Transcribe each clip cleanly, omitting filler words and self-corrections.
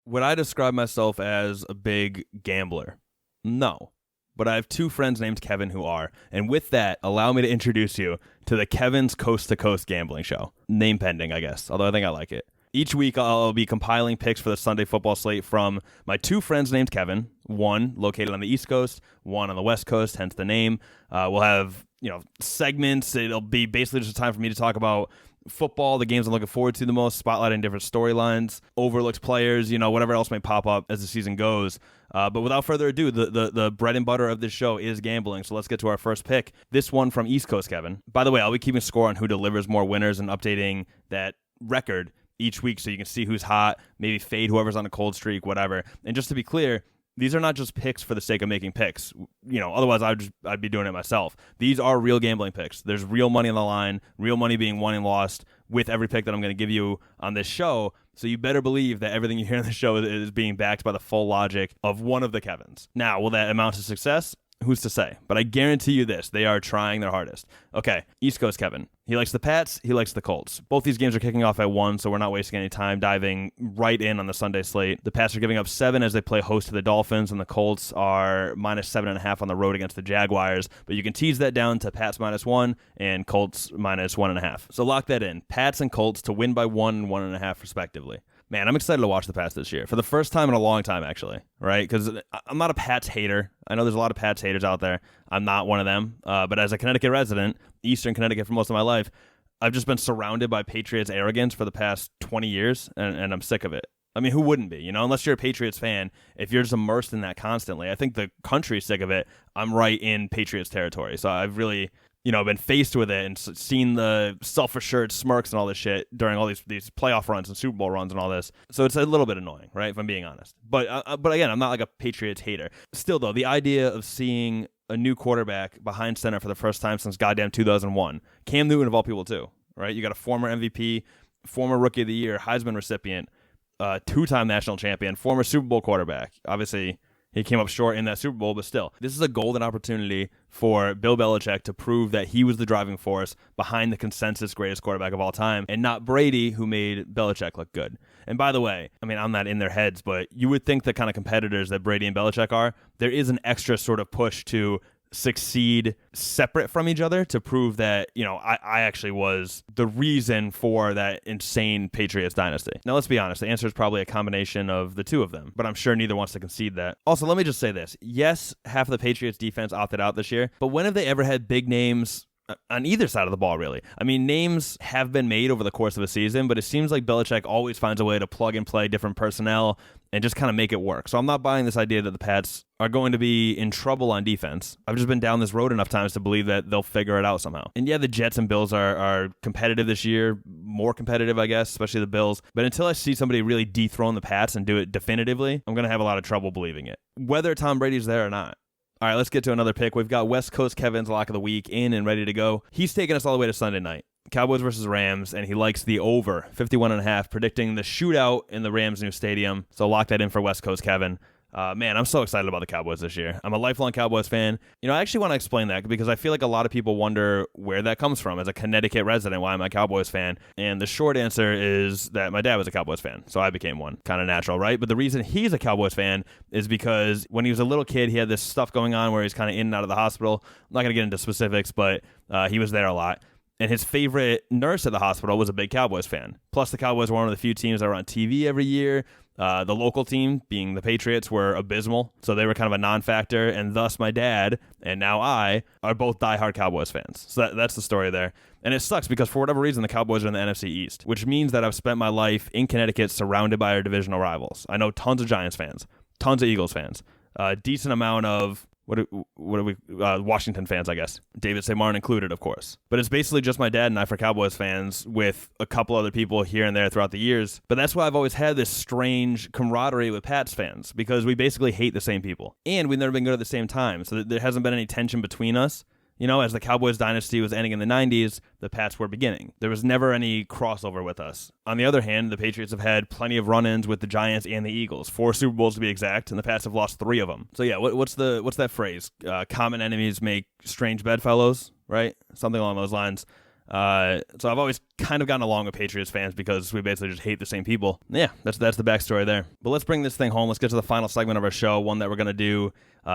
Would I describe myself as a big gambler? No. But I have two friends named Kevin who are. And with that, allow me to introduce you to the Kevin's Coast to Coast Gambling Show. Name pending, I guess, although I think I like it. Each week, I'll be compiling picks for the Sunday football slate from my two friends named Kevin, one located on the East Coast, one on the West Coast, hence the name. We'll have segments. It'll be basically just a time for me to talk about football, the games I'm looking forward to the most, spotlighting different storylines, overlooked players, whatever else may pop up as the season goes. But without further ado, the bread and butter of this show is gambling. So let's get to our first pick. This one from East Coast Kevin. By the way, I'll be keeping score on who delivers more winners and updating that record each week so you can see who's hot, maybe fade whoever's on a cold streak, whatever. And just to be clear, these are not just picks for the sake of making picks. Otherwise I'd be doing it myself. These are real gambling picks. There's real money on the line, real money being won and lost with every pick that I'm going to give you on this show. So you better believe that everything you hear on the show is being backed by the full logic of one of the Kevins. Now, will that amount to success? Who's to say? But I guarantee you this, they are trying their hardest. Okay, East Coast Kevin. He likes the Pats, he likes the Colts. Both these games are kicking off at 1, so we're not wasting any time diving right in on the Sunday slate. The Pats are giving up 7 as they play host to the Dolphins, and the Colts are minus 7.5 on the road against the Jaguars. But you can tease that down to Pats minus 1 and Colts minus 1.5. So lock that in. Pats and Colts to win by 1 and 1.5 respectively. Man, I'm excited to watch the Pats this year. For the first time in a long time, actually, right? Because I'm not a Pats hater. I know there's a lot of Pats haters out there. I'm not one of them. But as a Connecticut resident, Eastern Connecticut for most of my life, I've just been surrounded by Patriots arrogance for the past 20 years, and I'm sick of it. I mean, who wouldn't be? Unless you're a Patriots fan, if you're just immersed in that constantly. I think the country's sick of it. I'm right in Patriots territory. So I've really been faced with it and seen the self-assured smirks and all this shit during all these playoff runs and Super Bowl runs and all this. So it's a little bit annoying, right, if I'm being honest. But again, I'm not like a Patriots hater. Still, though, the idea of seeing a new quarterback behind center for the first time since goddamn 2001, Cam Newton of all people too, right? You got a former MVP, former Rookie of the Year, Heisman recipient, two-time national champion, former Super Bowl quarterback. Obviously, he came up short in that Super Bowl, but still, this is a golden opportunity for Bill Belichick to prove that he was the driving force behind the consensus greatest quarterback of all time, and not Brady, who made Belichick look good. And by the way, I mean, I'm not in their heads, but you would think the kind of competitors that Brady and Belichick are, there is an extra sort of push to succeed separate from each other to prove that, I actually was the reason for that insane Patriots dynasty. Now, let's be honest. The answer is probably a combination of the two of them, but I'm sure neither wants to concede that. Also, let me just say this. Yes, half of the Patriots defense opted out this year, but when have they ever had big names on either side of the ball, really? I mean, names have been made over the course of a season, but it seems like Belichick always finds a way to plug and play different personnel and just kind of make it work. So I'm not buying this idea that the Pats are going to be in trouble on defense. I've just been down this road enough times to believe that they'll figure it out somehow. And yeah, the Jets and Bills are competitive this year, more competitive, I guess, especially the Bills. But until I see somebody really dethrone the Pats and do it definitively, I'm going to have a lot of trouble believing it, whether Tom Brady's there or not. All right, let's get to another pick. We've got West Coast Kevin's lock of the week in and ready to go. He's taking us all the way to Sunday night. Cowboys versus Rams, and he likes the over, 51.5, predicting the shootout in the Rams' new stadium. So lock that in for West Coast Kevin. Man, I'm so excited about the Cowboys this year. I'm a lifelong Cowboys fan. I actually want to explain that because I feel like a lot of people wonder where that comes from. As a Connecticut resident, why am I a Cowboys fan? And the short answer is that my dad was a Cowboys fan, so I became one. Kind of natural, right? But the reason he's a Cowboys fan is because when he was a little kid, he had this stuff going on where he's kind of in and out of the hospital. I'm not going to get into specifics, but he was there a lot. And his favorite nurse at the hospital was a big Cowboys fan. Plus, the Cowboys were one of the few teams that were on TV every year. The local team, being the Patriots, were abysmal, so they were kind of a non-factor, and thus my dad, and now I, are both diehard Cowboys fans. So that's the story there. And it sucks because for whatever reason, the Cowboys are in the NFC East, which means that I've spent my life in Connecticut surrounded by our divisional rivals. I know tons of Giants fans, tons of Eagles fans, a decent amount of Washington fans, I guess. David St. Martin included, of course. But it's basically just my dad and I for Cowboys fans with a couple other people here and there throughout the years. But that's why I've always had this strange camaraderie with Pats fans, because we basically hate the same people. And we've never been good at the same time, so there hasn't been any tension between us. As the Cowboys dynasty was ending in the 90s, the Pats were beginning. There was never any crossover with us. On the other hand, the Patriots have had plenty of run-ins with the Giants and the Eagles, 4 Super Bowls to be exact, and the Pats have lost 3 of them. So yeah, what's that phrase? Common enemies make strange bedfellows, right? Something along those lines. So I've always kind of gotten along with Patriots fans because we basically just hate the same people. Yeah, that's the backstory there. But let's bring this thing home. Let's get to the final segment of our show, one that we're going to do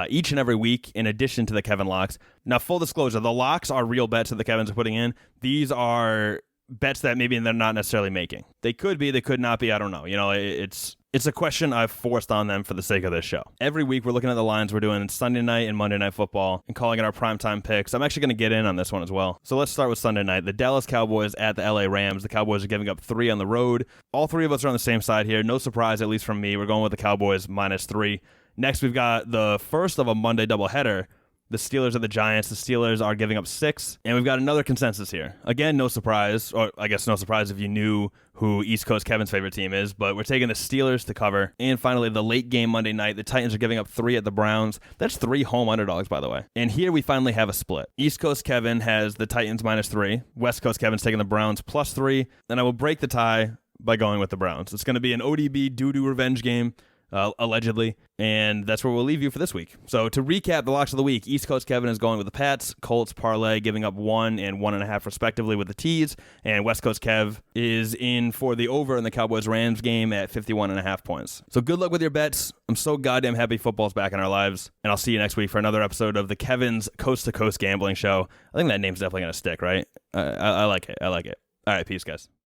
each and every week in addition to the Kevin locks. Now, full disclosure, the locks are real bets that the Kevins are putting in. These are bets that maybe they're not necessarily making. They could be, they could not be, I don't know. It's a question I've forced on them for the sake of this show. Every week we're looking at the lines. We're doing Sunday night and Monday night football and calling it our primetime picks. I'm actually going to get in on this one as well. So let's start with Sunday night. The Dallas Cowboys at the LA Rams. The Cowboys are giving up 3 on the road. All 3 of us are on the same side here. No surprise, at least from me. We're going with the Cowboys -3. Next, we've got the first of a Monday doubleheader. The Steelers at the Giants. The Steelers are giving up 6. And we've got another consensus here. Again, no surprise, or I guess no surprise if you knew who East Coast Kevin's favorite team is, but we're taking the Steelers to cover. And finally, the late game Monday night, the Titans are giving up 3 at the Browns. That's 3 home underdogs, by the way. And here we finally have a split. East Coast Kevin has the Titans -3. West Coast Kevin's taking the Browns +3. And I will break the tie by going with the Browns. It's going to be an ODB doo-doo revenge game. Allegedly, and that's where we'll leave you for this week. So to recap the locks of the week, East Coast Kevin is going with the Pats, Colts parlay giving up 1 and 1.5 respectively with the T's, and West Coast Kev is in for the over in the Cowboys-Rams game at 51.5 points. So good luck with your bets. I'm so goddamn happy football's back in our lives, and I'll see you next week for another episode of the Kevin's Coast to Coast Gambling Show. I think that name's definitely going to stick, right? I like it. All right, peace, guys.